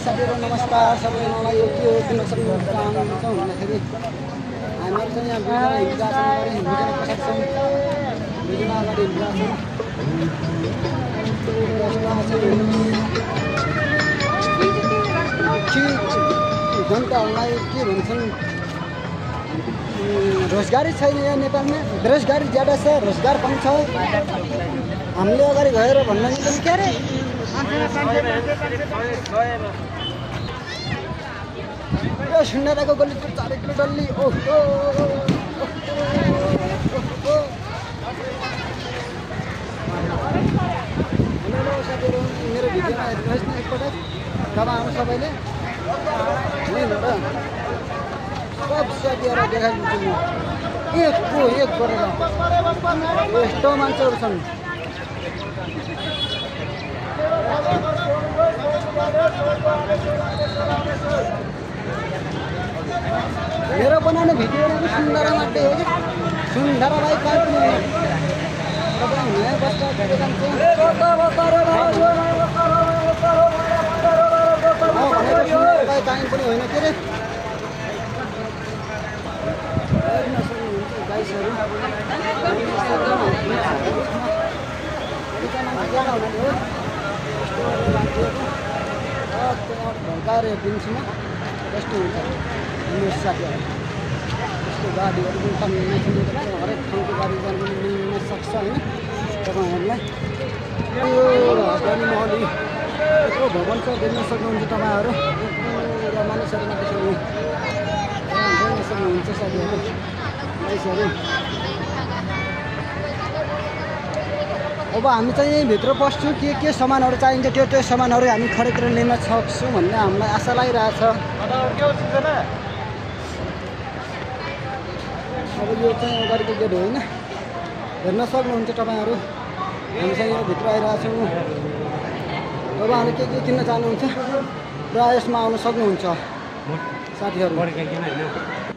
साथीहरु नमस्कार सबैजनालाई यो के हो दिन सक्नुहुन्छ भन्दाखेरि हामीहरु चाहिँ यहाँ दुईजना हिँड्छौँ दुईजना अगाडि हिँड्छौँ जनताहरूलाई के भन्छन् रोजगारी छैन यहाँ नेपालमा बेरोजगारी ज्यादा छ रोजगार कम छ हामीले अगाडि गएर भन्न मिल्दैन के अरे यो सुन्दाको गल्ली 4 किलो डल्ली ओहो हेलो साथीहरु मेरो भिडियोमा हेर्नुहोस् न एकपटक तपाईहरु सबैले सब साथीहरु देखाइदिन्छु म एकको एक गरेर यस्तो मान्छेहरु छन् मेरो बनाउने भिडियोहरु सुन्दर मात्रै हो कि सुन्दर भाइ काट्नु तपाईं नयाँ बस्दा भेटे जान्छ टाइम पनि होइन के रे भर्काएर दिन्छु म यस्तो हुन्छ साथीहरु यस्तो गाडीहरू पनि कन्ने हरेक ठाउँको गाडी जानु मिल्न सक्छ होइन तपाईँहरूलाई यो राजधानी महल यत्रो भवन छ देख्न सक्नुहुन्छ तपाईँहरू पुरा मानिसहरूमा त्यसरी देख्न सक्नुहुन्छ साथीहरू मानिसहरू अब हामी चाहिँ यहीँ भित्र पस्छौँ के सामानहरू चाहिन्छ त्यो सामानहरू हामी खरिदेर लिन सक्छौँ भन्ने हामीलाई आशा लागिरहेछ अब यो चाहिँ अगाडिको गेट होइन हेर्न सक्नुहुन्छ तपाईँहरू हामी चाहिँ यहाँ भित्र आइरहेछौँ तपाईँहरू के किन्न चाहनुहुन्छ र यसमा आउन सक्नुहुन्छ साथीहरू